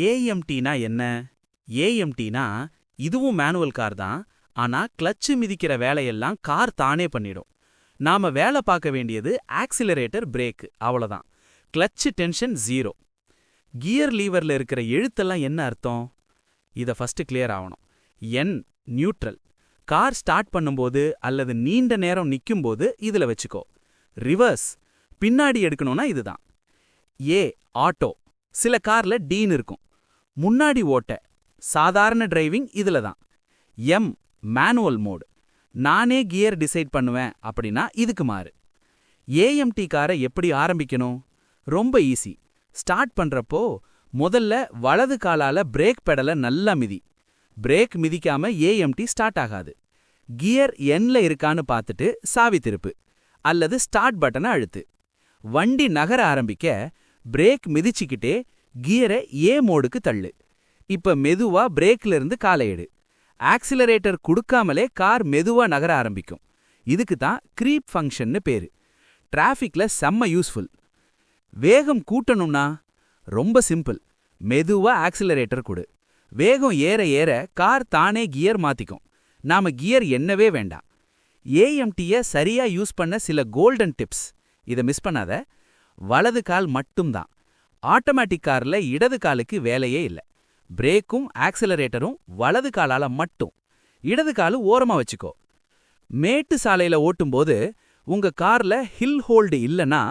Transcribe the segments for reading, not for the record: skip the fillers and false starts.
ஏஎம்டினா என்ன? ஏஎம்டினா இதுவும் manual car தான். ஆனா கிளட்ச் மிதிக்கிற வேலையெல்லாம் கார் தானே பண்ணிடும். நாம வேலை பார்க்க வேண்டியது ஆக்சிலரேட்டர், பிரேக், அவ்வளவுதான். Clutch tension 0. கியர் லீவர்ல இருக்கிற எழுத்தெல்லாம் என்ன அர்த்தம்? இத ஃபர்ஸ்ட் கிளியர் ஆகணும். என் நியூட்ரல். கார் ஸ்டார்ட் பண்ணும்போது அல்லது நீண்ட நேரம் நிக்கும்போது இதுல வச்சுக்கோ. ரிவர்ஸ் பின்னாடி எடுக்கணும்னா இதுதான். ஏ ஆட்டோ. சில கார்ல டீன்னு இருக்கும். முன்னாடி ஓட்ட சாதாரண டிரைவிங் இதுல தான். M manual mode. நானே கியர் டிசைட் பண்ணுவேன் அப்படின்னா இதுக்கு மாறு. ஏஎம்டி காரை எப்படி ஆரம்பிக்கணும்? ரொம்ப ஈஸி. ஸ்டார்ட் பண்றப்போ முதல்ல வலது காலால பிரேக் பெடலை நல்லா மிதி. பிரேக் மிதிக்காம ஏஎம்டி ஸ்டார்ட் ஆகாது. கியர் எண்ல இருக்கான்னு பார்த்துட்டு சாவி திருப்பு அல்லது ஸ்டார்ட் பட்டனை அழுத்து. வண்டி நகர ஆரம்பிக்க பிரேக் மிதிச்சுக்கிட்டே கியரை ஏ மோடுக்கு தள்ளு. இப்ப மெதுவா பிரேக்ல இருந்து காலை எடு. ஆக்சிலரேட்டர் கொடுக்காமலே கார் மெதுவா நகர ஆரம்பிக்கும். இதுக்கு தான் க்ரீப் ஃபங்க்ஷன்னு பேரு. டிராஃபிக்ல செம்ம யூஸ்ஃபுல். வேகம் கூட்டணும்னா ரொம்ப சிம்பிள். மெதுவா ஆக்சிலரேட்டர் கொடு. வேகம் ஏற ஏற கார் தானே கியர் மாத்திக்கும். நாம கியர் எண்ணவே வேண்டாம். ஏஎம்டிய சரியா யூஸ் பண்ண சில கோல்டன் டிப்ஸ். இதை மிஸ் பண்ணாத. வலது கால் மட்டும்தான். ஆட்டோமேட்டிக் கார்ல இடது காலுக்கு வேலையே இல்லை. பிரேக்கும் ஆக்சிலரேட்டரும் வலது காலால மட்டும். இடது காலு ஓரமா வச்சுக்கோ. மேட்டு சாலையில ஓட்டும்போது உங்க கார்ல ஹில் ஹோல்டு இல்லனா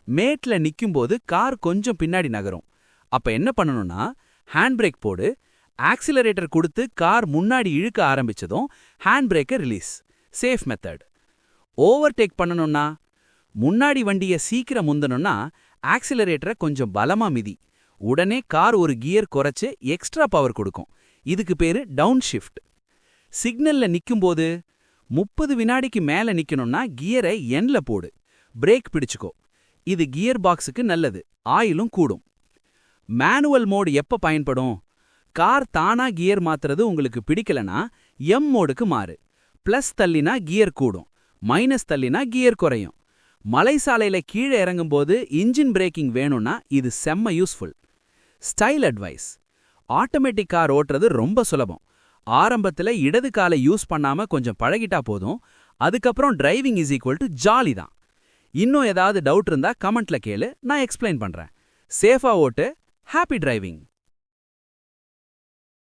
மேட்ல நிக்கும்போது கார் கொஞ்சம் பின்னாடி நகரும். அப்ப என்ன பண்ணணும்னா ஹேண்ட் பிரேக் போடு. ஆக்சிலரேட்டர் கொடுத்து கார் முன்னாடி இழுக்க ஆரம்பிச்சதும் ஹேண்ட் பிரேக்கை ரிலீஸ். Safe method. ஓவர்டேக் பண்ணணும்னா முன்னாடி வண்டியை சீக்கிரம் முந்தணும்னா ஆக்சிலரேட்டரை கொஞ்சம் பலமா மிதி. உடனே கார் ஒரு கியர் குறைச்சு எக்ஸ்ட்ரா பவர் கொடுக்கும். இதுக்கு பேரு டவுன் ஷிஃப்ட். சிக்னல்ல நிக்கும்போது 30 வினாடிக்கு மேல நிக்கணும்னா கியரை எண்ல போடு. பிரேக் பிடிச்சுக்கோ. இது கியர் பாக்ஸுக்கு நல்லது. ஆயிலும் கூடும். மேனுவல் மோடு எப்ப பயன்படும்? கார் தானா கியர் மாத்துறது உங்களுக்கு பிடிக்கலனா எம் மோடுக்கு மாறு. பிளஸ் தள்ளினா கியர் கூடும், மைனஸ் தள்ளினா கியர் குறையும். மலை சாலையில கீழே இறங்கும்போது இன்ஜின் பிரேக்கிங் வேணும்னா இது செம்ம useful. Style advice. Automatic car ஓட்டுறது ரொம்ப சுலபம். ஆரம்பத்துல இடது காலை யூஸ் பண்ணாம கொஞ்சம் பழகிட்டா போதும். அதுக்கப்புறம் driving is equal to jolly தான். இன்னும் ஏதாவது டவுட் இருந்தா கமெண்ட்ல கேளு, நான் எக்ஸ்பிளைன் பண்றேன். சேஃபா ஓட்டு. Happy driving.